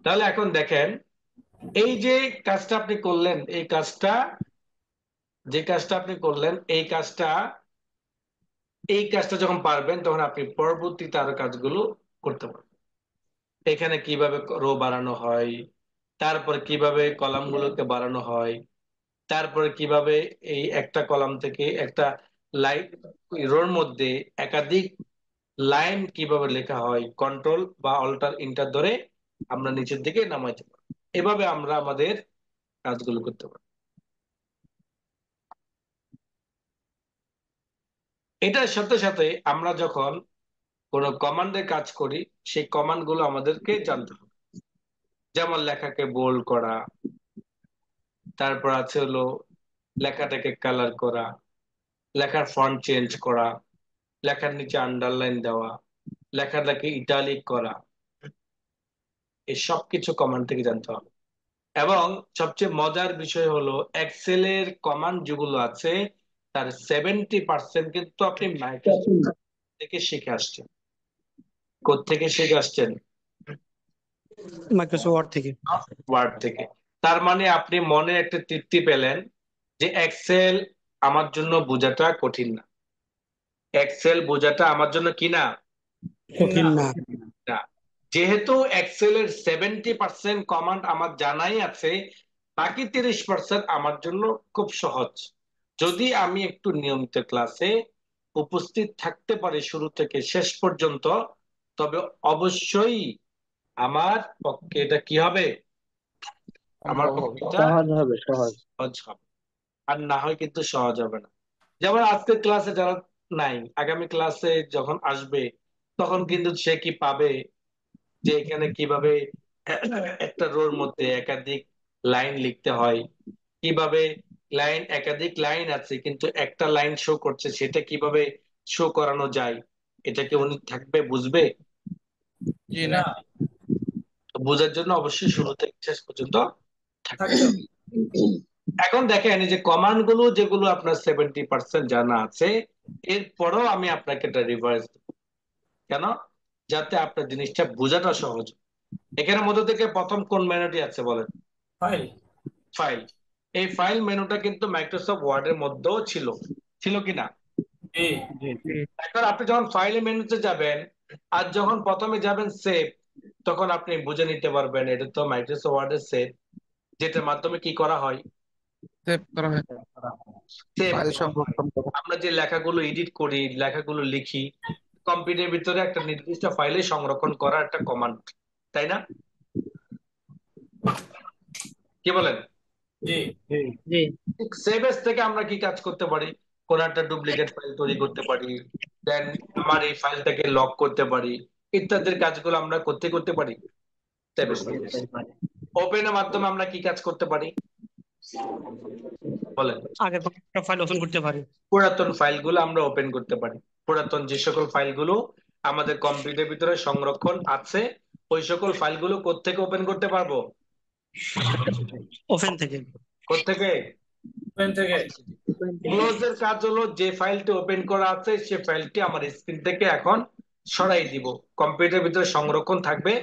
তাহলে এখন দেখেন, এই যে কাজটা আপনি করলেন, এই কাজটা, যে কাজটা আপনি করলেন, এই কাজটা যখন পারবেন তখন আপনি পরবর্তীতে আরো কাজগুলো করতে পারবেন। এখানে কিভাবে রো বাড়ানো হয়, তারপরে কিভাবে কলাম গুলোকে বাড়ানো হয়, তারপরে কিভাবে এই একটা কলাম থেকে একটা লাইন, রোর মধ্যে একাধিক লাইন কিভাবে লেখা হয়, কন্ট্রোল বা অল্টার ইন্টার ধরে আমরা নিচের দিকে নামাইতে পারি। এভাবে আমরা আমাদের কাজগুলো করতে পারি। এটার সাথে সাথে আমরা যখন কোনো কমান্ডে কাজ করি, সেই কমান্ড গুলো আমাদেরকে জানতে হবে। যেমন লেখাকে বোল্ড করা, তারপর আছে হলো লেখাটাকে কালার করা, লেখার ফন্ট চেঞ্জ করা, লেখার নিচে আন্ডারলাইন দেওয়া, লেখাটাকে ইটালিক করা, এই সব কিছু কমান্ড থেকে জানতে হবে। এবং সবচেয়ে মজার বিষয় হলো এক্সেলের কমান্ড যেগুলো আছে তার 70% কিন্তু আপনি মাইক্রোসফট থেকে শিখে আসছেন। কোত্থেকে শিখে আসছেন? মাইক্রোসফট ওয়ার্ড থেকে। ওয়ার্ড থেকে। তার মানে আপনি মনে একটা তৃপ্তি পেলেন যে এক্সেল আমার জন্য বোঝাটা কঠিন না। এক্সেল বোঝাটা আমার জন্য কি না? কঠিন না। না। যেহেতু এক্সেলের 70% কমান্ড আমার জানাই আছে, বাকি 30% আমার জন্য খুব সহজ। যদি আমি একটু নিয়মিত ক্লাসে উপস্থিত থাকতে পারি শুরু থেকে শেষ পর্যন্ত, তবে অবশ্যই আমার পক্ষে এটা কি হবে? আমার পক্ষে এটা সহজ হবে, সহজ। সহজ হবে। আর না হয় কিন্তু সহজ হবে না। যেমন আজকের ক্লাসে যারা নাই, আগামী ক্লাসে যখন আসবে তখন কিন্তু সে কি পাবে যে এখানে কিভাবে একটা রোর মধ্যে একাধিক লাইন লিখতে হয়, কিভাবে একাধিক লাইন আছে কিন্তু একটা লাইন শো করছে, সেটা কিভাবে শো করানো যায়, এটা কি উনি থাকবে, বুঝবে? জি না। তো বোঝার জন্য অবশ্যই শুরু থেকে শেষ পর্যন্ত থাকতে হবে। এখন দেখেন এই যে কমান্ড গুলো যেগুলো আপনার 70% জানা আছে, এরপরও আমি আপনাকে এটা রিভাইজ দেবো। কেন? যাতে আপনার জিনিসটা বোঝাটা সহজ হয়। এখানের মধ্যে থেকে প্রথম কোন মেনুটি আছে বলেন? ফাইল। ফাইল। এই ফাইল মেনুটা কিন্তু মাইক্রোসফট ওয়ার্ডের মধ্যেও ছিল, ছিল কিনা? জি। এখন আপনি যখন ফাইল মেনুতে যাবেন আর যখন প্রথমে যাবেন সেভ, তখন আপনি বুঝে নিতে পারবেন এটা তো মাইক্রোসফট ওয়ার্ডের সেভ, যেটার মাধ্যমে কি করা হয়? সেভ করা হয়, সেভ। ফাইল সংরক্ষণ করা। আমরা যে লেখাগুলো এডিট করি, লেখাগুলো লিখি, কম্পিউটারের ভিতরে একটা নির্দিষ্ট ফাইলে সংরক্ষণ করা একটা কমান্ড, তাই না? কি বলেন? জি। জি। সেভ এস থেকে আমরা কি কাজ করতে পারি? কোন একটা ডুপ্লিকেট ফাইল তৈরি করতে পারি, দেন আমার এই ফাইলটাকে লক করতে পারি, ইত্যাদির কাজগুলো আমরা করতে করতে পারি সেভ এস থেকে। ওপেনের মাধ্যমে আমরা কি কাজ করতে পারি বলেন? আগের একটা ফাইল ওপেন করতে পারি। পুরাতন ফাইলগুলো আমরা ওপেন করতে পারি। পুরাতন যে সকল ফাইলগুলো আমাদের কম্পিউটারের ভিতরে সংরক্ষণ আছে, ওই সকল ফাইলগুলো কোত্থেকে ওপেন করতে পারবো? ওপেন থেকে। কোত্থেকে? ওপেন থেকে। ক্লোজ এর কাজ হলো যে ফাইলটি ওপেন করা আছে সে ফাইলটি আমার স্ক্রিন থেকে এখন সরাই দিব। কম্পিউটারের ভিতরে সংরক্ষণ থাকবে,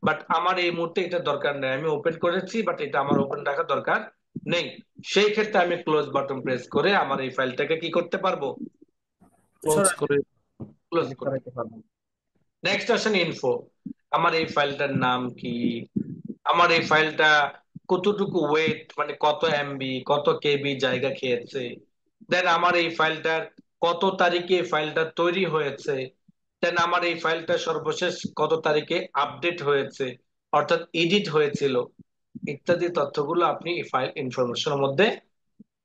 বাট আমার এই মুহূর্তে এটা দরকার নেই, আমি ওপেন করেছি বাট এটা আমার ওপেন রাখা দরকার নেই। সেই ক্ষেত্রে আমি ক্লোজ বাটন প্রেস করে আমার এই ফাইলটাকে কি করতে পারবো? ক্লোজ করে ক্লোজ ঠিক করতে। করাইতে পারবো। নেক্সট আসেন ইনফো। আমার এই ফাইলটার নাম কি, আমার এই ফাইলটা কতটুকু ওয়েট, মানে কত এমবি, কত কেবি জায়গা খেয়েছে, দেন আমার এই ফাইলটার কত তারিখে এই ফাইলটা তৈরি হয়েছে, দেন আমার এই ফাইলটা সর্বশেষ কত তারিখে আপডেট হয়েছে, অর্থাৎ এডিট হয়েছিল, ইত্যাদি তথ্যগুলো আপনি এই ফাইল ইনফরমেশনের মধ্যে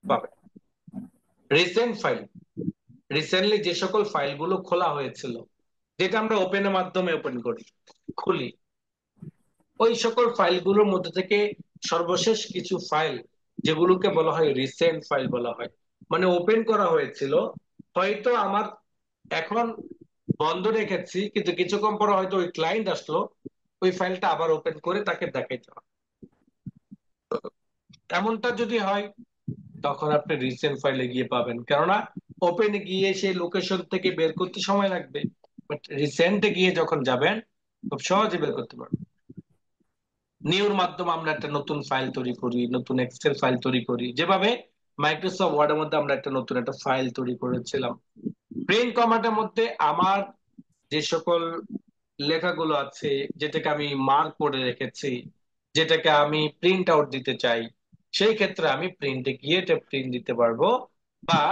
পাবেন। রিসেন্ট ফাইল, রিসেন্টলি যে সকল ফাইলগুলো খোলা হয়েছিল, যেটা আমরা ওপেনের মাধ্যমে ওপেন করি, খুলি, ওই সকল ফাইলগুলোর মধ্যে থেকে সর্বশেষ কিছু ফাইল যেগুলোকে বলা হয় রিসেন্ট ফাইল বলা হয়, মানে ওপেন করা হয়েছিল, হয়তো আমার এখন বন্ধ রেখেছি কিন্তু কিছুক্ষণ পরে হয়তো ওই ক্লায়েন্ট আসলো, ওই ফাইলটা আবার ওপেন করে তাকে দেখাইতে হবে। এমনটা যদি হয় তখন আপনি রিসেন্ট ফাইলে গিয়ে পাবেন, কেননা ওপেনে গিয়ে সেই লোকেশন থেকে বের করতে সময় লাগবে, বাট রিসেন্টে গিয়ে যখন যাবেন খুব সহজে বের করতে পারবো। নিউর মাধ্যমে আমরা একটা নতুন ফাইল তৈরি করি, নতুন এক্সেল ফাইল তৈরি করি, যেভাবে মাইক্রোসফট ওয়ার্ডের মধ্যে আমরা একটা নতুন একটা ফাইল তৈরি করেছিলাম। প্রিন্ট কমান্ডের মধ্যে আমার যে সকল লেখাগুলো আছে, যেটাকে আমি মার্ক করে রেখেছি, যেটাকে আমি প্রিন্ট আউট দিতে চাই, সেই ক্ষেত্রে আমি প্রিন্টে গিয়ে এটা প্রিন্ট দিতে পারবো, বা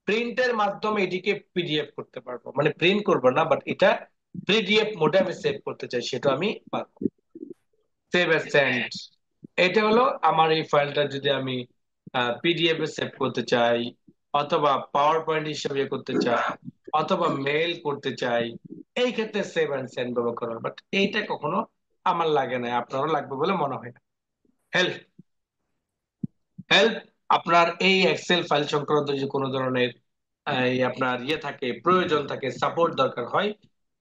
প্রিন্টের মাধ্যমে এটিকে পিডিএফ করতে পারবো। মানে প্রিন্ট করবো না, বাট এটা পিডিএফ মোডে আমি সেভ করতে চাই, সেটা আমি পারবো। সেভ এজ সেন্ড, এটা হলো আমার এই ফাইলটা যদি আমি পিডিএফ এ সেভ করতে চাই, অথবা পাওয়ার পয়েন্ট হিসেবে করতে চাই, অথবা মেল করতে চাই, এই ক্ষেত্রে সেভ এন্ড সেন্ড ব্যবহার করা হয়। বাট এইটা কখনো আমার লাগে না, আপনারও লাগবে বলে মনে হয় না। হেল্প, হেল্প আপনার এই এক্সেল ফাইল সংক্রান্ত যে কোনো ধরনের এই আপনার থাকে, প্রয়োজন থাকে, সাপোর্ট দরকার হয়,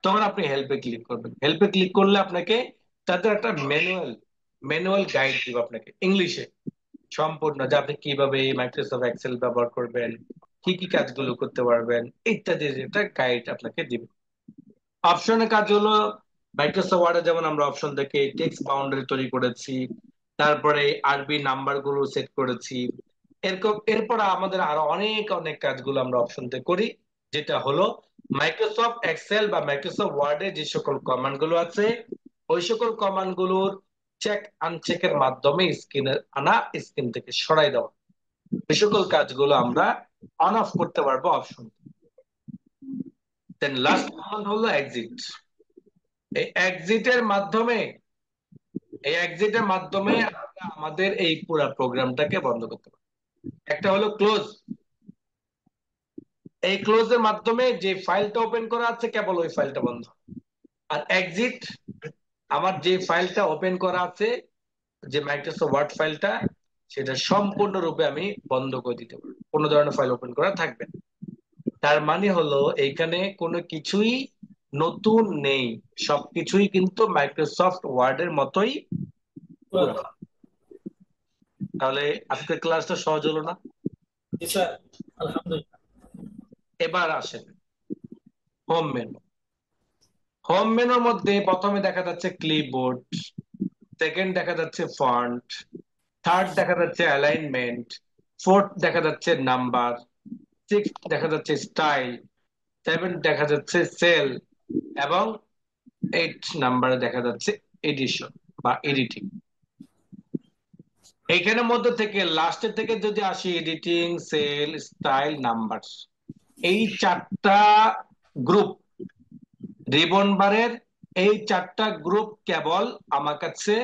তখন আপনি হেল্পে ক্লিক করবেন। হেল্পে ক্লিক করলে আপনাকে তাদের একটা ম্যানুয়াল গাইড দিব আপনাকে ইংলিশে সম্পূর্ণ, যে আপনি কিভাবে মাইক্রোসফট এক্সেল ব্যবহার করবেন, কি কি কাজগুলো করতে পারবেন ইত্যাদি, একটা গাইড আপনাকে দিবে। অপশনের কাজ হলো, মাইক্রোসফট ওয়ার্ডে যেমন আমরা অপশন থেকে টেক্সট বাউন্ডারি তৈরি করেছি, তারপরে আরবি নাম্বার গুলো সেট করেছি, এরকম এরপর আমাদের আরো অনেক অনেক কাজগুলো আমরা অপশন থেকে করি, যেটা হলো মাইক্রোসফট এক্সেল বা মাইক্রোসফট ওয়ার্ডে যে সকল কমান্ড গুলো আছে, ওই সকল কমান্ড গুলোর চেক আনচেকের মাধ্যমে স্ক্রিনে আনা, স্ক্রিন থেকে সরাই দেওয়া, এই সকল কাজগুলো আমরা অন অফ করতে পারবো অপশন। দেন লাস্ট কমান্ড হলো এক্সিট। এই এক্সিটের মাধ্যমে আমরা আমাদের এই পুরো প্রোগ্রামটাকে বন্ধ করতে পারি। একটা হলো ক্লোজ, এই ক্লোজের মাধ্যমে যে ফাইলটা ওপেন করা আছে কেবল ওই ফাইলটা বন্ধ। আর এক্সিট, আমার যে ফাইলটা ওপেন করা আছে, যে মাইক্রোসফট ওয়ার্ড ফাইলটা, সেটা সম্পূর্ণরূপে আমি বন্ধ করে দিতে পারবো, কোনো ধরনের ফাইল ওপেন করা থাকবে না। তার মানে হলো এইখানে কোনো কিছুই নতুন নেই, সবকিছুই কিন্তু মাইক্রোসফট ওয়ার্ডের মতোই পুরানো। তাহলে আজকের ক্লাসটা সহজ হলো না? জি স্যার, আলহামদুলিল্লাহ। এবার আসেন হোম মেনু। হোম মেনুর মধ্যে প্রথমে দেখা যাচ্ছে ক্লিপবোর্ড, সেকেন্ড দেখা যাচ্ছে ফন্ট, থার্ড দেখা যাচ্ছে অ্যালাইনমেন্ট, ফোর্থ দেখা যাচ্ছে নাম্বার, সিক্স দেখা যাচ্ছে স্টাইল, সেভেন দেখা যাচ্ছে সেল, এবং 8 নাম্বারে দেখা যাচ্ছে এডিশন বা এডিটিং। এইখানের মধ্যে থেকে লাস্টের থেকে যদি আসি, এডিটিং, সেল, স্টাইল, নাম্বার, এই চারটা গ্রুপ, রিবন বারের এই চারটা গ্রুপ কেবল আমার কাছে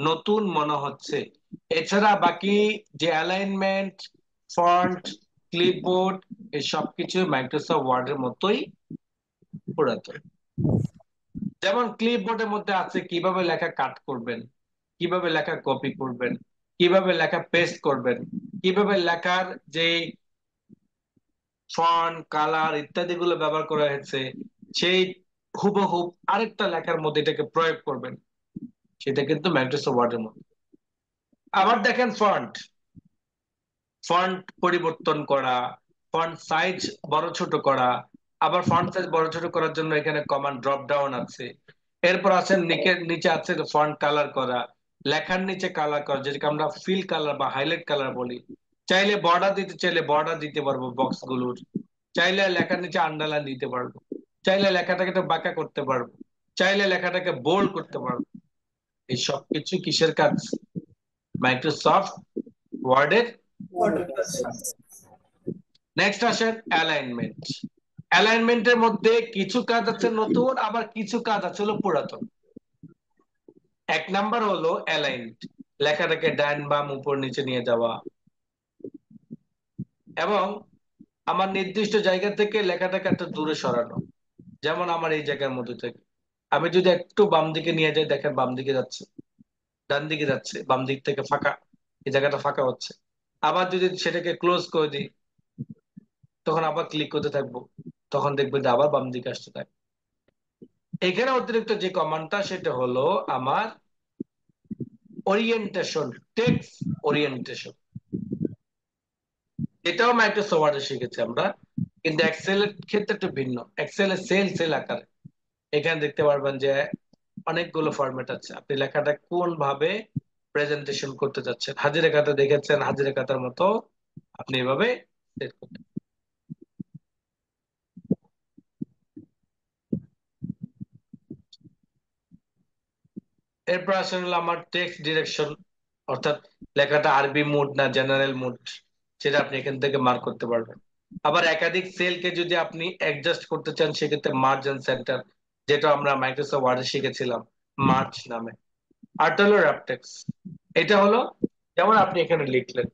নতুন মনে হচ্ছে। এছাড়া বাকি যে অ্যালাইনমেন্ট, ফন্ট, ক্লিপবোর্ড, এই সবকিছু মাইক্রোসফট ওয়ার্ডের মতোই পুরাতন। যেমন ক্লিপবোর্ডের মধ্যে আছে কিভাবে লেখা কাট করবেন, কিভাবে লেখা কপি করবেন, কিভাবে লেখা পেস্ট করবেন, কিভাবে লেখার যে ফন্ট, কালার ইত্যাদি গুলো ব্যবহার করা হয়েছে, সেই হুবহুব আরেকটা লেখার মধ্যে এটাকে প্রয়োগ করবেন, সেটা কিন্তু মাইক্রোসফট ওয়ার্ডের মধ্যে। আবার দেখেন ফন্ট, ফন্ট পরিবর্তন করা, ফন্ট সাইজ বড় ছোট করা, আবার ফন্ট সাইজ বড় ছোট করার জন্য এখানে কমান্ড ড্রপ ডাউন আছে। এরপর আছে নিচে আছে ফন্ট কালার করা, লেখার নিচে কালার করা, যেটাকে আমরা ফিল কালার বা হাইলাইট কালার বলি। চাইলে বর্ডার দিতে চাইলে বর্ডার দিতে পারবো বক্স গুলোর, চাইলে লেখার নিচে আন্ডারলাইন দিতে পারবো, চাইলে লেখাটাকে একটু বাঁকা করতে পারবো, চাইলে লেখাটাকে বোল্ড করতে পারবো। এই সবকিছু কিসের কাজ? মাইক্রোসফট ওয়ার্ডের। নেক্সট আসেন অ্যালাইনমেন্ট। অ্যালাইনমেন্টের মধ্যে কিছু কাজ আছে নতুন, আবার কিছু কাজ আছে হলো পুরাতন। এক নাম্বার হলো অ্যালাইন্ড, লেখাটাকে ডান বাম উপর নিচে নিয়ে যাওয়া, এবং আমার নির্দিষ্ট জায়গা থেকে লেখাটাকে একটা দূরে সরানো। যেমন আমার এই জায়গার মধ্যে থেকে আমি যদি একটু বাম দিকে নিয়ে যাই, দেখেন বাম দিকে যাচ্ছে, ডান দিকে যাচ্ছে, বাম দিক থেকে ফাঁকা, এই জায়গাটা ফাঁকা হচ্ছে। আবার যদি সেটাকে ক্লোজ করে দিই, তখন আবার ক্লিক করতে থাকবো, তখন দেখবেন যে আবার বাম দিকে আসতে থাকবে। এখানে অতিরিক্ত যে কমান্ডটা, সেটা হলো আমার ওরিয়েন্টেশন, টেক্সট ওরিয়েন্টেশন। এটাও মাইক্রোসফট ওয়ার্ডে শিখেছি আমরা, কিন্তু এক্সেল এর ক্ষেত্রে একটু ভিন্ন। এক্সেল এর সেল সেল আকারে এখানে দেখতে পারবেন যে অনেকগুলো ফরম্যাট আছে, আপনি লেখাটা কোন ভাবে প্রেজেন্টেশন করতে যাচ্ছেন। হাজিরা খাতা দেখেছেন, হাজিরা খাতার মতো আপনি এভাবে সেট করতে। এরপর আসলে আমার টেক্সট ডিরেকশন, অর্থাৎ লেখাটা আরবি মুড না জেনারেল মুড, সেটা আপনি এখান থেকে মার্ক করতে পারবেন। আবার একাধিক সেলকে যদি আপনি অ্যাডজাস্ট করতে চান, সেক্ষেত্রে মার্জ এন্ড সেন্টার, যেটা আমরা মাইক্রোসফট ওয়ার্ডে শিখেছিলাম মার্জ নামে। আরটা হলো র্যাপটেক্স। এটা হলো যেমন আপনি এখানে লিখলেন,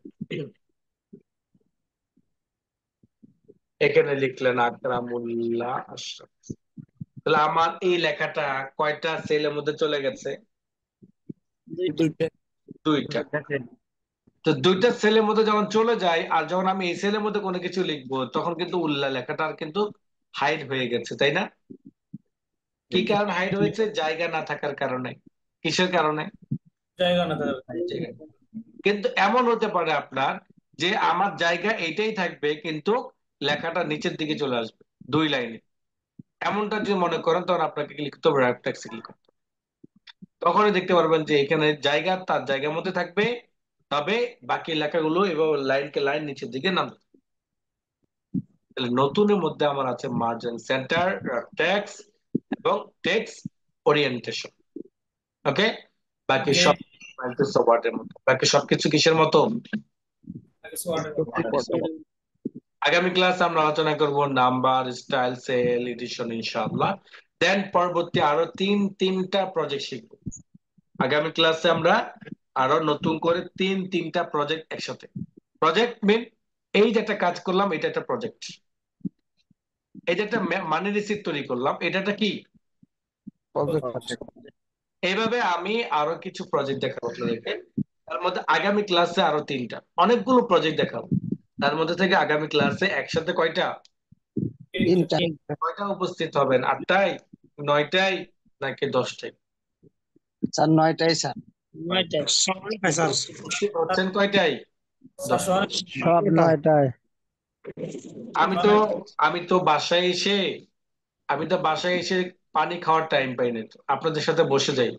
এখানে লিখলেন আকরামুল্লাহ আশরাফ, তাহলে আমার এই লেখাটা কয়টা সেলের মধ্যে চলে গেছে? দুইটা। দুইটা। তো দুইটা সেলের মধ্যে যখন চলে যায়, আর যখন আমি এই সেলের মধ্যে কোনো কিছু লিখবো, তখন কিন্তু উল্লাহ লেখাটা আর কিন্তু হাইড হয়ে গেছে, তাই না? কি কারণে হাইড হয়েছে? জায়গা না থাকার কারণে। কিসের কারণে? জায়গা না থাকার জায়গা। কিন্তু এমন হতে পারে আপনার যে আমার জায়গা এইটাই থাকবে, কিন্তু লেখাটা নিচের দিকে চলে আসবে 2 লাইনে। এমনটা যদি মনে করেন, তখন আপনাকে কি লিখতে হবে? র্যাপটেক্সে ক্লিক করতে হবে। তখনই দেখতে পারবেন যে এখানে জায়গা তার জায়গার মধ্যে থাকবে, তবে বাকি লেখাগুলো এবার লাইনকে লাইন নিচের দিকে নামবে। তাহলে নতুনের মধ্যে আমার আছে মার্জিন সেন্টার, টেক্স এবং টেক্স ওরিয়েন্টেশন। ওকে, বাকি ওকে। সব মাইক্রোসফট ওয়ার্ডের মতো। বাকি সবকিছু কিসের মতো? আগামী ক্লাসে আমরা আলোচনা করব নাম্বার, স্টাইল, সেল, এডিশন ইনশাআল্লাহ। দেন পরবর্তী আরো তিনটা প্রজেক্ট শিখবো। আগামী ক্লাসে আমরা আরো নতুন করে তিনটা প্রজেক্ট একসাথে। প্রজেক্ট মিন এই যে একটা কাজ করলাম, এটা একটা প্রজেক্ট। এই যে একটা মানি রিসিপ্ট তৈরি করলাম, এটা একটা কি? এইভাবে আমি আরো কিছু প্রজেক্ট দেখাবো আপনাদেরকে। তার মধ্যে আগামী ক্লাসে আরো তিনটা, অনেকগুলো প্রজেক্ট দেখাবো। তার মধ্যে থেকে আগামী ক্লাসে একসাথে কয়টা কয়টা উপস্থিত হবেন? 8টায়, 9টায়, নাকি 10টায়? স্যার 9টায় স্যার। 9টায় স্যার। উপস্থিত হচ্ছেন কয়টায়? 10টায়। সব 9টায়। আমি তো আমি তো বাসায় এসে আমি তো বাসায় এসে পানি খাওয়ার টাইম পাই না, তো আপনাদের সাথে বসে যাই।